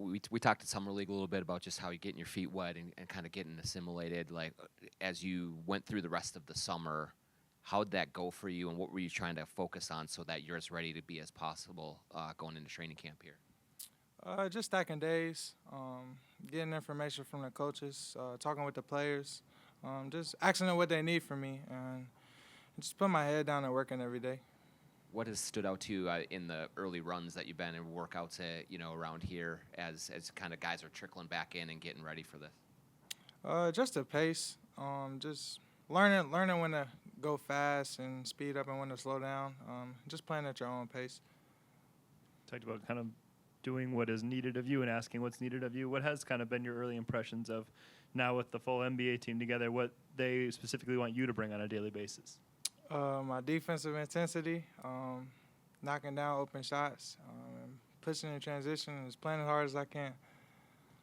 we talked to Summer League a little bit about just how you're getting your feet wet and kind of getting assimilated. Like, as you went through the rest of the summer, how'd that go for you, and what were you trying to focus on so that you're as ready to be as possible going into training camp here? Just stacking days, getting information from the coaches, talking with the players, just asking them what they need from me, and just putting my head down and working every day. What has stood out to you in the early runs that you've been in workouts, around here as kind of guys are trickling back in and getting ready for this? Just the pace, just learning when to go fast and speed up and when to slow down. Just playing at your own pace. Talked about kind of doing what is needed of you and asking what's needed of you. What has kind of been your early impressions of now with the full NBA team together, what they specifically want you to bring on a daily basis? My defensive intensity, knocking down open shots, and pushing in transition, and just playing as hard as I can.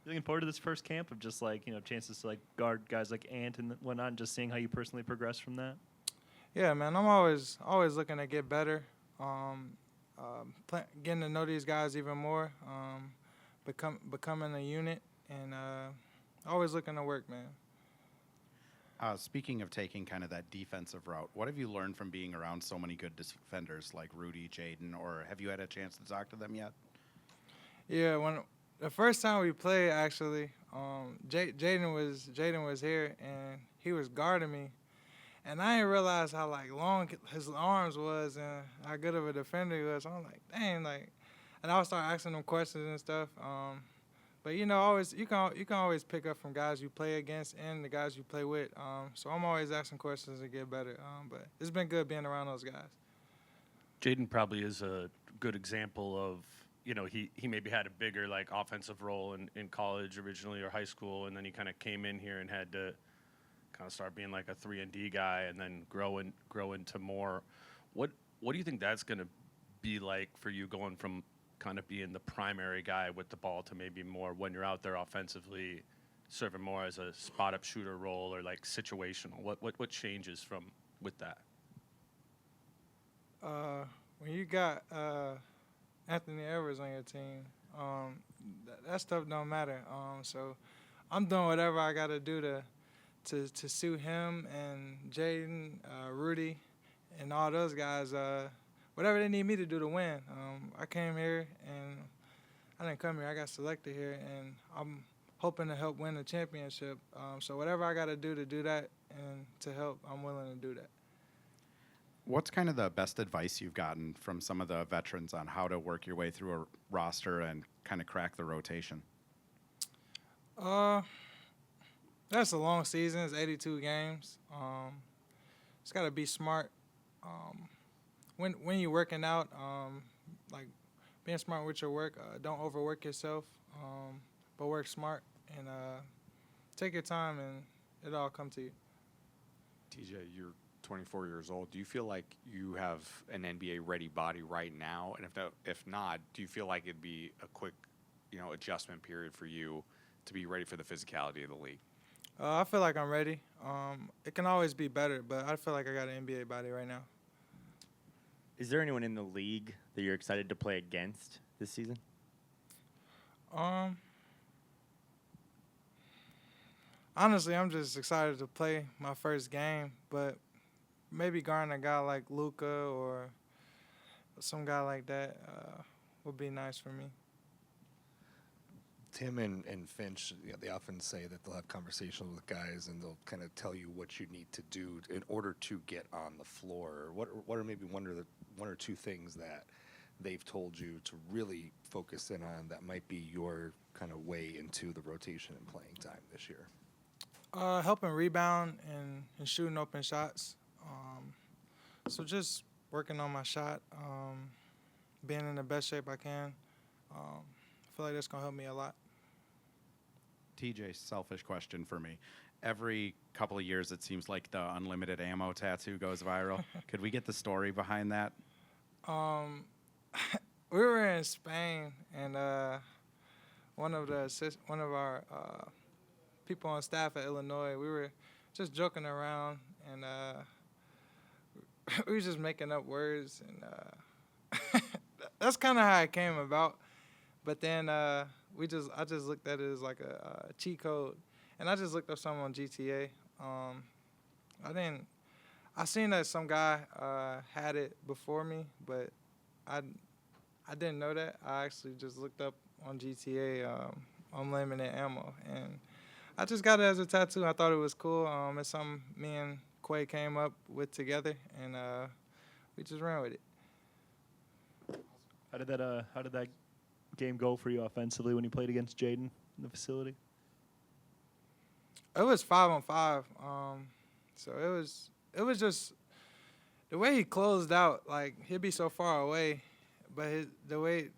You looking forward to this first camp of just chances to guard guys like Ant and whatnot, and just seeing how you personally progress from that? Yeah, man, I'm always looking to get better, getting to know these guys even more, becoming a unit, and always looking to work, man. Speaking of taking kind of that defensive route, what have you learned from being around so many good defenders like Rudy, Jaden, or have you had a chance to talk to them yet? Yeah, when the first time we played, actually, Jaden was here and he was guarding me, and I didn't realize how long his arms was and how good of a defender he was. So I'm like, dang, and I would start asking him questions and stuff. But always you can always pick up from guys you play against and the guys you play with. So I'm always asking questions to get better. But it's been good being around those guys. Jaden probably is a good example of, he maybe had a bigger offensive role in college originally or high school, and then he kind of came in here and had to kind of start being like a 3-and-D guy and then grow into more. What do you think that's going to be like for you going from kind of being the primary guy with the ball to maybe more when you're out there offensively, serving more as a spot-up shooter role or situational? What changes with that? When you got Anthony Edwards on your team, that stuff don't matter. So I'm doing whatever I got to do to suit him and Jaden, Rudy, and all those guys. Whatever they need me to do to win. I came here, and I didn't come here. I got selected here, and I'm hoping to help win the championship. So whatever I got to do that and to help, I'm willing to do that. What's kind of the best advice you've gotten from some of the veterans on how to work your way through a roster and kind of crack the rotation? That's a long season. It's 82 games. It's got to be smart. When you're working out, being smart with your work, don't overwork yourself, but work smart and take your time and it'll all come to you. TJ, you're 24 years old. Do you feel like you have an NBA-ready body right now? And if not, do you feel like it'd be a quick, adjustment period for you to be ready for the physicality of the league? I feel like I'm ready. It can always be better, but I feel like I got an NBA body right now. Is there anyone in the league that you're excited to play against this season? Honestly, I'm just excited to play my first game, but maybe guarding a guy like Luka or some guy like that would be nice for me. Tim and Finch, they often say that they'll have conversations with guys and they'll kind of tell you what you need to do in order to get on the floor. What are maybe one or two things that they've told you to really focus in on that might be your kind of way into the rotation and playing time this year? Helping rebound and shooting open shots. So just working on my shot, being in the best shape I can. I feel like that's going to help me a lot. TJ, selfish question for me. Every couple of years, it seems like the unlimited ammo tattoo goes viral. Could we get the story behind that? We were in Spain, and one of our people on staff at Illinois, we were just joking around, and we were just making up words, and that's kind of how it came about. But then I just looked at it as like a cheat code, and I just looked up something on GTA. I seen that some guy had it before me, but I didn't know that. I actually just looked up on GTA unlimited ammo, and I just got it as a tattoo. I thought it was cool. It's something me and Quay came up with together, and we just ran with it. How did that game go for you offensively when you played against Jaden in the facility? It was 5-on-5. So it was just the way he closed out. Like, he'd be so far away, but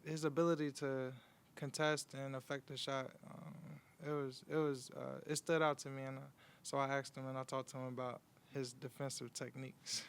his ability to contest and affect the shot, it stood out to me, and so I asked him and I talked to him about his defensive techniques.